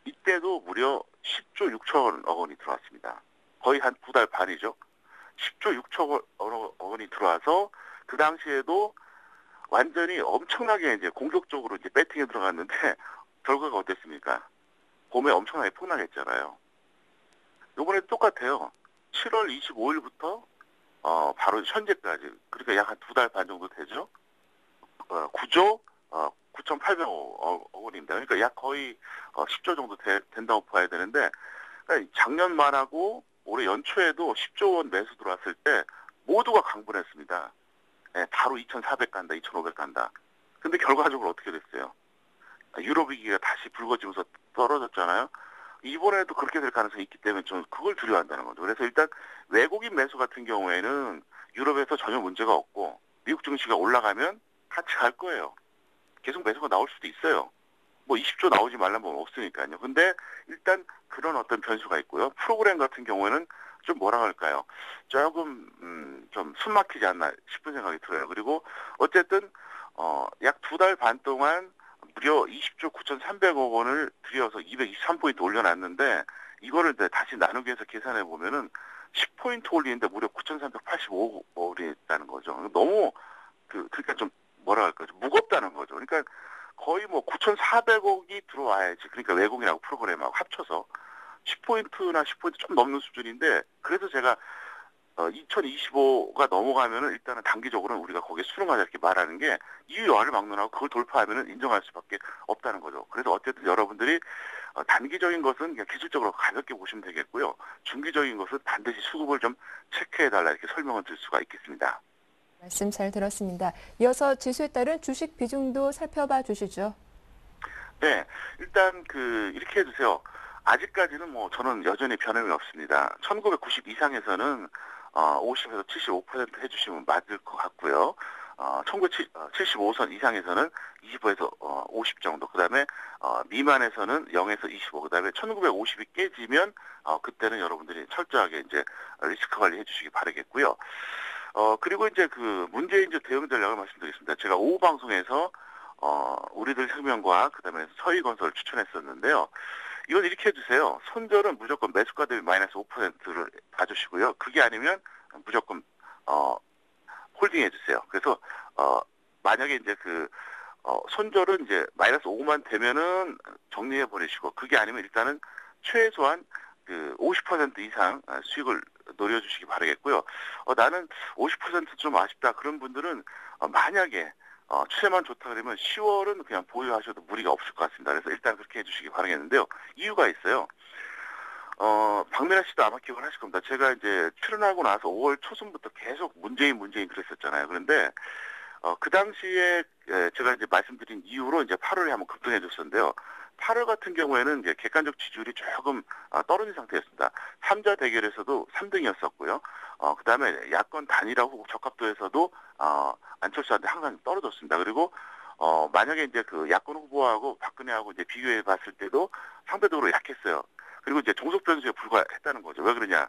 이때도 무려 10조 6천억 원이 들어왔습니다. 거의 한 2달 반이죠. 10조 6천억 원이 들어와서 그 당시에도 완전히 엄청나게 이제 공격적으로 이제 배팅에 들어갔는데 결과가 어땠습니까? 봄에 엄청나게 폭락했잖아요. 요번에도 똑같아요. 7월 25일부터 바로 현재까지 그러니까 약 한 2달 반 정도 되죠. 9조 9,800억 원입니다. 그러니까 약 거의 10조 정도 된다고 봐야 되는데 그러니까 작년 말하고 올해 연초에도 10조 원 매수 들어왔을 때 모두가 강분했습니다. 네, 바로 2,400 간다, 2,500 간다. 근데 결과적으로 어떻게 됐어요? 유럽 위기가 다시 불거지면서 떨어졌잖아요. 이번에도 그렇게 될 가능성이 있기 때문에 저는 그걸 두려워한다는 거죠. 그래서 일단 외국인 매수 같은 경우에는 유럽에서 전혀 문제가 없고 미국 증시가 올라가면 같이 갈 거예요. 계속 매수가 나올 수도 있어요. 뭐 20조 나오지 말란 법 없으니까요. 근데 일단 그런 어떤 변수가 있고요. 프로그램 같은 경우에는 좀 뭐라 할까요? 조금 좀 숨막히지 않나 싶은 생각이 들어요. 그리고 어쨌든 약 2달 반 동안 무려 20조 9,300억 원을 들여서 223포인트 올려놨는데 이거를 다시 나누기 해서 계산해 보면은 10포인트 올리는데 무려 9,385억 원이 있다는 거죠. 너무 그러니까 좀 뭐라 할까요? 좀 무겁다는 거죠. 그러니까 거의 뭐 9,400억이 들어와야지. 그러니까 외국인하고 프로그램하고 합쳐서 10포인트나 10포인트 좀 넘는 수준인데 그래서 제가 2025가 넘어가면은 일단은 단기적으로는 우리가 거기에 수능하자 이렇게 말하는 게 EUR을 막론하고 그걸 돌파하면은 인정할 수밖에 없다는 거죠. 그래서 어쨌든 여러분들이 단기적인 것은 그냥 기술적으로 가볍게 보시면 되겠고요. 중기적인 것은 반드시 수급을 좀 체크해달라 이렇게 설명을 드릴 수가 있겠습니다. 말씀 잘 들었습니다. 이어서 지수에 따른 주식 비중도 살펴봐 주시죠. 네, 일단 이렇게 해주세요. 아직까지는 뭐 저는 여전히 변함이 없습니다. 1990 이상에서는 50에서 75% 해주시면 맞을 것 같고요. 1975선 이상에서는 25에서 50 정도. 그다음에 미만에서는 0에서 25. 그다음에 1950이 깨지면 그때는 여러분들이 철저하게 이제 리스크 관리 해주시기 바라겠고요. 그리고 이제 문재인 대응 전략을 말씀드리겠습니다. 제가 오후 방송에서 우리들 혁명과 그다음에 서희건설을 추천했었는데요. 이건 이렇게 해주세요. 손절은 무조건 매수가 대비 마이너스 5%를 봐주시고요. 그게 아니면 무조건 홀딩 해주세요. 그래서 만약에 이제 손절은 이제 마이너스 5만 되면은 정리해 버리시고 그게 아니면 일단은 최소한 50% 이상 수익을 노려주시기 바라겠고요. 나는 50% 좀 아쉽다 그런 분들은 만약에 추세만 좋다 그러면 10월은 그냥 보유하셔도 무리가 없을 것 같습니다. 그래서 일단 그렇게 해주시기 바라겠는데요. 이유가 있어요. 박민아 씨도 아마 기억을 하실 겁니다. 제가 이제 출연하고 나서 5월 초순부터 계속 문재인 그랬었잖아요. 그런데 그 당시에 제가 이제 말씀드린 이유로 이제 8월에 한번 급등해 줬었는데요. 8월 같은 경우에는 이제 객관적 지지율이 조금 떨어진 상태였습니다. 3자 대결에서도 3등이었었고요. 그 다음에 야권 단일화 후보 적합도에서도 안철수한테 항상 떨어졌습니다. 그리고 만약에 이제 야권 후보하고 박근혜하고 이제 비교해 봤을 때도 상대적으로 약했어요. 그리고 이제 종속 변수에 불과했다는 거죠. 왜 그러냐?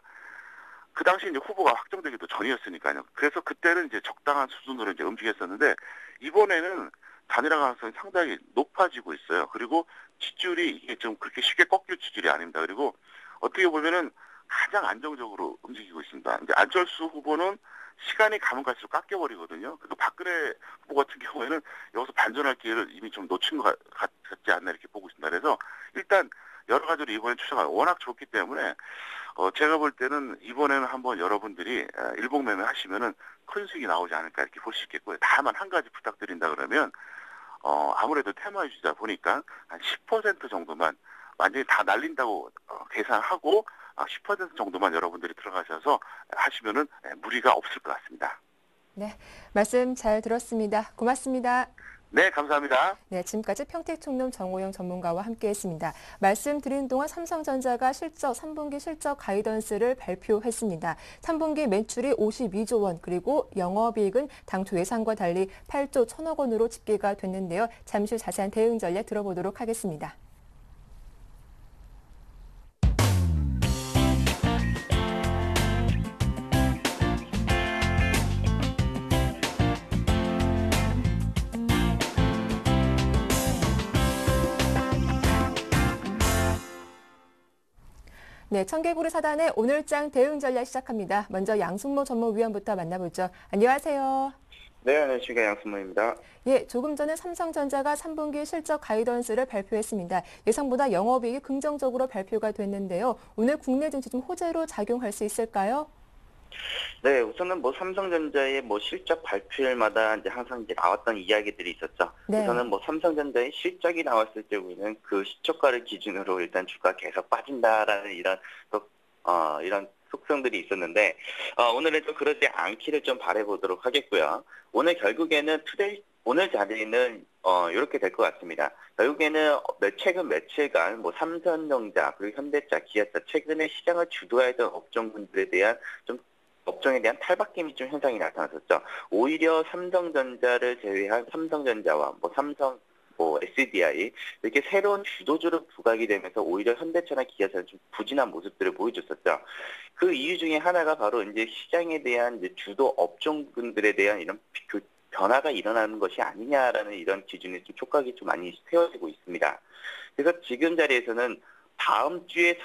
그 당시 이제 후보가 확정되기도 전이었으니까요. 그래서 그때는 이제 적당한 수준으로 이제 움직였었는데 이번에는 단일화 가능성이 상당히 높아지고 있어요. 그리고 지지율이 이게 좀 그렇게 쉽게 꺾일 지지율이 아닙니다. 그리고 어떻게 보면은 가장 안정적으로 움직이고 있습니다. 이제 안철수 후보는 시간이 가면 갈수록 깎여버리거든요. 그리고 박근혜 후보 같은 경우에는 여기서 반전할 기회를 이미 좀 놓친 것 같지 않나 이렇게 보고 있습니다. 그래서 일단 여러 가지로 이번에 추세가 워낙 좋기 때문에 제가 볼 때는 이번에는 한번 여러분들이 일봉매매 하시면은 큰 수익이 나오지 않을까 이렇게 볼 수 있겠고요. 다만 한 가지 부탁드린다 그러면 아무래도 테마주다 보니까 한 10% 정도만 완전히 다 날린다고 계산하고 10% 정도만 여러분들이 들어가셔서 하시면은 무리가 없을 것 같습니다. 네, 말씀 잘 들었습니다. 고맙습니다. 네, 감사합니다. 네, 지금까지 평택총룸 정호영 전문가와 함께했습니다. 말씀드린 동안 삼성전자가 3분기 실적 가이던스를 발표했습니다. 3분기 매출이 52조 원, 그리고 영업이익은 당초 예상과 달리 8조 1천억 원으로 집계가 됐는데요. 잠시 후 자세한 대응 전략 들어보도록 하겠습니다. 네, 청개구리 사단의 오늘장 대응 전략 시작합니다. 먼저 양승모 전무위원부터 만나보죠. 안녕하세요. 네, 안녕하십니까. 양승모입니다. 예, 조금 전에 삼성전자가 3분기 실적 가이던스를 발표했습니다. 예상보다 영업이익이 긍정적으로 발표가 됐는데요. 오늘 국내 증시 좀 호재로 작용할 수 있을까요? 네, 우선은 삼성전자의 실적 발표일마다 이제 항상 이제 나왔던 이야기들이 있었죠. 네. 우선은 삼성전자의 실적이 나왔을 경우에는 그 시초가를 기준으로 일단 주가 계속 빠진다라는 이런 속성들이 있었는데, 오늘은 좀 그러지 않기를 좀 바라보도록 하겠고요. 오늘 결국에는 오늘 자리는 이렇게 될 것 같습니다. 결국에는 최근 며칠간 삼성전자 그리고 현대차, 기아차 최근에 시장을 주도하던 업종군들에 대한 업종에 대한 탈바꿈이 좀 현상이 나타났었죠. 오히려 삼성전자를 제외한 삼성전자와 삼성 뭐 SDI 이렇게 새로운 주도주로 부각이 되면서 오히려 현대차나 기아차는 좀 부진한 모습들을 보여줬었죠. 그 이유 중에 하나가 바로 이제 시장에 대한 이제 주도 업종군들에 대한 이런 변화가 일어나는 것이 아니냐라는 이런 기준이 좀 촉각이 좀 많이 세워지고 있습니다. 그래서 지금 자리에서는 다음 주에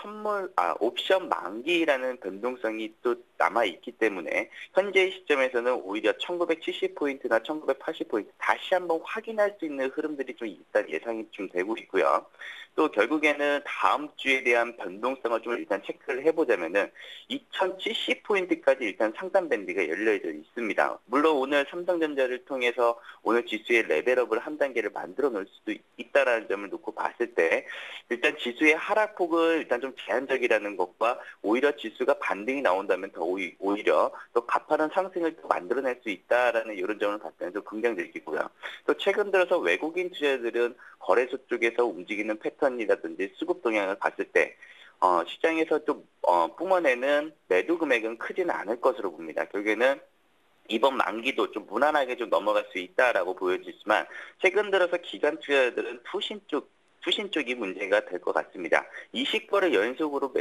옵션 만기라는 변동성이 또 남아있기 때문에 현재 시점에서는 오히려 1970포인트나 1980포인트 다시 한번 확인할 수 있는 흐름들이 좀 일단 예상이 좀 되고 있고요. 또 결국에는 다음 주에 대한 변동성을 좀 일단 체크를 해보자면은 2070포인트까지 일단 상단 밴드가 열려져 있습니다. 물론 오늘 삼성전자를 통해서 오늘 지수의 레벨업을 한 단계를 만들어 놓을 수도 있다라는 점을 놓고 봤을 때 일단 지수의 하락폭을 일단 좀 제한적이라는 것과 오히려 지수가 반등이 나온다면 더 오히려 또 가파른 상승을 또 만들어낼 수 있다라는 이런 점을 봤을 때는 좀 긍정적이고요. 또 최근 들어서 외국인 투자들은 거래소 쪽에서 움직이는 패턴이라든지 수급 동향을 봤을 때 시장에서 좀 뿜어내는 매도 금액은 크지는 않을 것으로 봅니다. 결국에는 이번 만기도 좀 무난하게 좀 넘어갈 수 있다라고 보여지지만 최근 들어서 기관 투자자들은 투신 쪽이 문제가 될 것 같습니다. 20거래 연속으로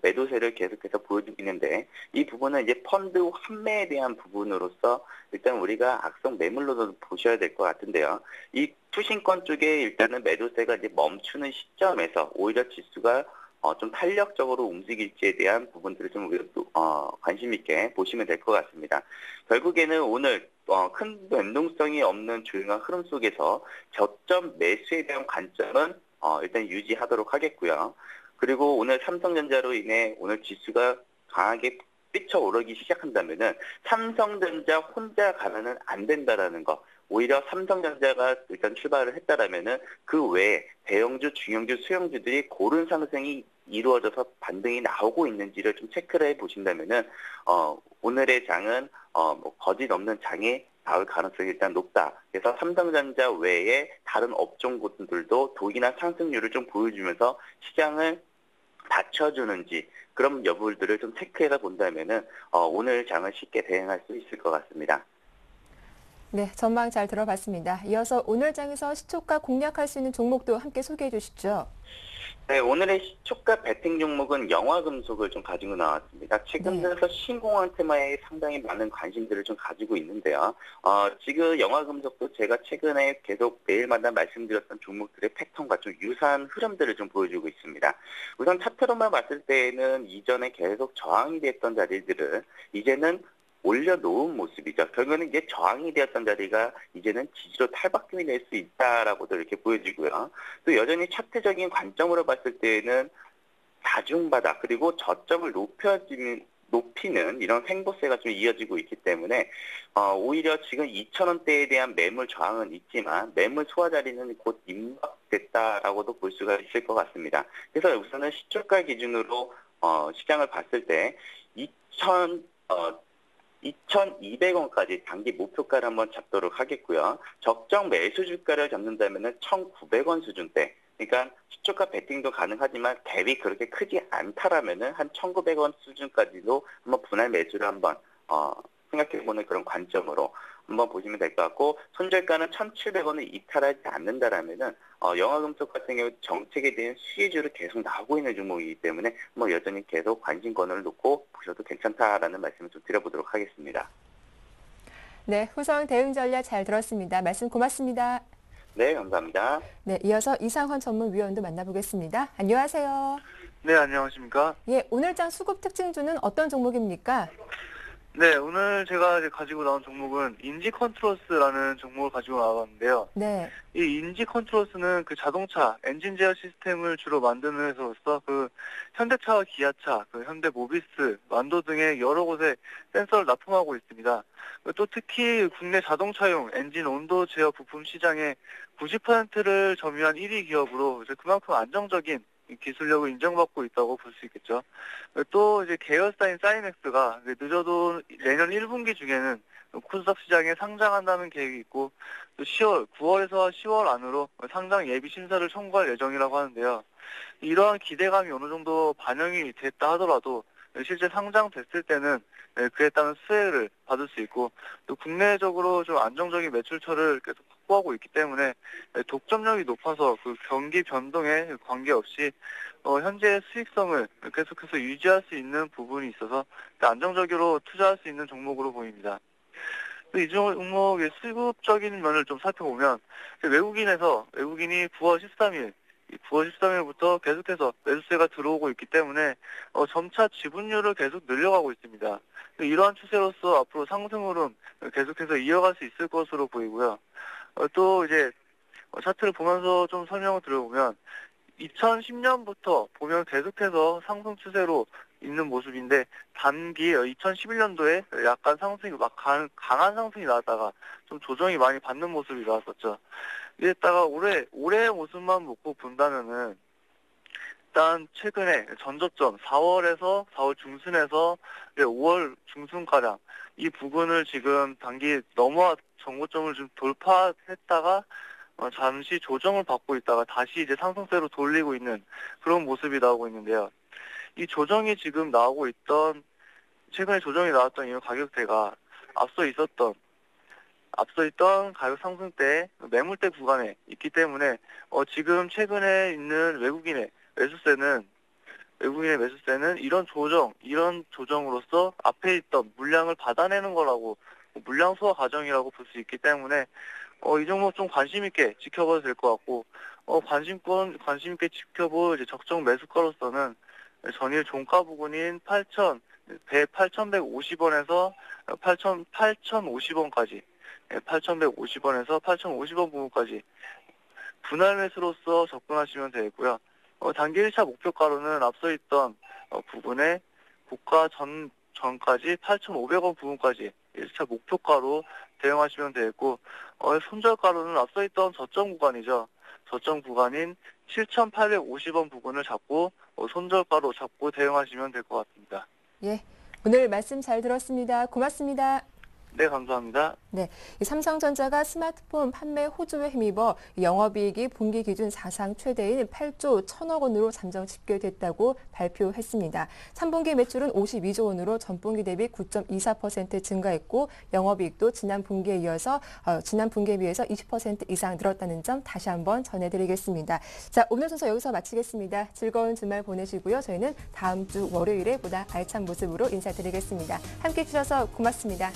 매도세를 계속해서 보여주고 있는데 이 부분은 이제 펀드 환매에 대한 부분으로서 일단 우리가 악성 매물로도 보셔야 될 것 같은데요. 이 투신권 쪽에 일단은 매도세가 이제 멈추는 시점에서 오히려 지수가 좀 탄력적으로 움직일지에 대한 부분들을 좀 관심 있게 보시면 될 것 같습니다. 결국에는 오늘 큰 변동성이 없는 조용한 흐름 속에서 저점 매수에 대한 관점은 일단 유지하도록 하겠고요. 그리고 오늘 삼성전자로 인해 오늘 지수가 강하게 뛰쳐오르기 시작한다면은 삼성전자 혼자 가면은 안 된다라는 거. 오히려 삼성전자가 일단 출발을 했다라면은 그 외에 대형주, 중형주, 수형주들이 고른 상승이 이루어져서 반등이 나오고 있는지를 좀 체크를 해 보신다면은 오늘의 장은 거짓 없는 장이 나올 가능성이 일단 높다. 그래서 삼성전자 외에 다른 업종군들도 독이나 상승률을 좀 보여주면서 시장을 받쳐주는지 그런 여부들을 좀 체크해서 본다면은 오늘 장을 쉽게 대응할 수 있을 것 같습니다. 네, 전망 잘 들어봤습니다. 이어서 오늘 장에서 시초가 공략할 수 있는 종목도 함께 소개해 주시죠. 네, 오늘의 시초가 베팅 종목은 영화금속을 좀 가지고 나왔습니다. 최근 들어서 신공항 테마에 상당히 많은 관심들을 좀 가지고 있는데요. 지금 영화금속도 제가 최근에 계속 매일마다 말씀드렸던 종목들의 패턴과 좀 유사한 흐름들을 좀 보여주고 있습니다. 우선 차트로만 봤을 때에는 이전에 계속 저항이 됐던 자리들을 이제는 올려놓은 모습이죠. 결국에는 이제 저항이 되었던 자리가 이제는 지지로 탈바꿈이 될 수 있다라고도 이렇게 보여지고요. 또 여전히 차트적인 관점으로 봤을 때는 다중바닥 그리고 저점을 높이는 이런 횡보세가 좀 이어지고 있기 때문에 오히려 지금 2,000원대에 대한 매물 저항은 있지만 매물 소화 자리는 곧 임박됐다라고도 볼 수가 있을 것 같습니다. 그래서 우선은 시초가 기준으로 시장을 봤을 때 2,200원까지 단기 목표가를 한번 잡도록 하겠고요. 적정 매수 주가를 잡는다면 1,900원 수준대. 그러니까 시초가 베팅도 가능하지만 갭이 그렇게 크지 않다라면은 한 1,900원 수준까지도 한번 분할 매수를 한번 생각해보는 그런 관점으로 한번 보시면 될 것 같고 손절가는 1,700원을 이탈하지 않는다라면은 영화금속 같은 경우 정책에 대한 수혜주를 계속 나오고 있는 종목이기 때문에 여전히 계속 관심권을 놓고 보셔도 괜찮다라는 말씀을 좀 드려보도록 하겠습니다. 네, 후성 대응 전략 잘 들었습니다. 말씀 고맙습니다. 네, 감사합니다. 네, 이어서 이상헌 전문위원도 만나보겠습니다. 안녕하세요. 네, 안녕하십니까? 예, 오늘 장 수급 특징주는 어떤 종목입니까? 네, 오늘 제가 가지고 나온 종목은 인지컨트로스라는 종목을 가지고 나왔는데요. 네. 이 인지컨트로스는 그 자동차 엔진 제어 시스템을 주로 만드는 회사로서 그 현대차와 기아차, 그 현대모비스, 만도 등의 여러 곳에 센서를 납품하고 있습니다. 또 특히 국내 자동차용 엔진 온도 제어 부품 시장의 90%를 점유한 1위 기업으로 이제 그만큼 안정적인 기술력을 인정받고 있다고 볼 수 있겠죠. 또 이제 계열사인 사이넥스가 늦어도 내년 1분기 중에는 코스닥 시장에 상장한다는 계획이 있고 또 9월에서 10월 안으로 상장 예비 심사를 청구할 예정이라고 하는데요. 이러한 기대감이 어느 정도 반영이 됐다 하더라도 실제 상장됐을 때는 그에 따른 수혜를 받을 수 있고 또 국내적으로 좀 안정적인 매출처를 계속 확보하고 있기 때문에 독점력이 높아서 그 경기 변동에 관계없이 현재의 수익성을 계속해서 유지할 수 있는 부분이 있어서 안정적으로 투자할 수 있는 종목으로 보입니다. 이 종목의 수급적인 면을 좀 살펴보면 외국인이 9월 13일부터 계속해서 매수세가 들어오고 있기 때문에 점차 지분율을 계속 늘려가고 있습니다. 이러한 추세로서 앞으로 상승 흐름 계속해서 이어갈 수 있을 것으로 보이고요. 또 이제 차트를 보면서 좀 설명을 드려보면 2010년부터 보면 계속해서 상승 추세로 있는 모습인데 단기 2011년도에 약간 상승이 강한 상승이 나왔다가 좀 조정이 많이 받는 모습이 나왔었죠. 이랬다가 올해의 모습만 놓고 본다면은 일단 최근에 전저점 4월 중순에서 5월 중순가량 이 부근을 지금 단기 넘어와 정고점을 좀 돌파했다가 잠시 조정을 받고 있다가 다시 이제 상승세로 돌리고 있는 그런 모습이 나오고 있는데요. 이 조정이 지금 최근에 조정이 나왔던 이 가격대가 앞서 있던 가격 상승대 매물대 구간에 있기 때문에 지금 최근에 있는 외국인의 매수세는 이런 조정으로서 앞에 있던 물량을 받아내는 거라고 물량 소화 과정이라고 볼 수 있기 때문에 이 종목 좀 관심 있게 지켜봐도 될 것 같고 관심 있게 지켜볼 이제 적정 매수가로서는 전일 종가 부근인 8,150원에서 8,050원까지 8,150원에서 8,050원 부분까지 분할 매수로서 접근하시면 되겠고요. 단기 1차 목표가로는 앞서 있던 부분에 고가 전까지 8,500원 부분까지 1차 목표가로 대응하시면 되겠고 손절가로는 앞서 있던 저점 구간이죠. 저점 구간인 7,850원 부분을 잡고 손절가로 잡고 대응하시면 될 것 같습니다. 예, 오늘 말씀 잘 들었습니다. 고맙습니다. 네, 감사합니다. 네, 이 삼성전자가 스마트폰 판매 호조에 힘입어 영업이익이 분기 기준 사상 최대인 8조 1천억 원으로 잠정 집계됐다고 발표했습니다. 3분기 매출은 52조 원으로 전분기 대비 9.24% 증가했고 영업이익도 지난 분기에 비해서 20% 이상 늘었다는 점 다시 한번 전해드리겠습니다. 자, 오늘 순서 여기서 마치겠습니다. 즐거운 주말 보내시고요. 저희는 다음 주 월요일에 보다 알찬 모습으로 인사드리겠습니다. 함께해 주셔서 고맙습니다.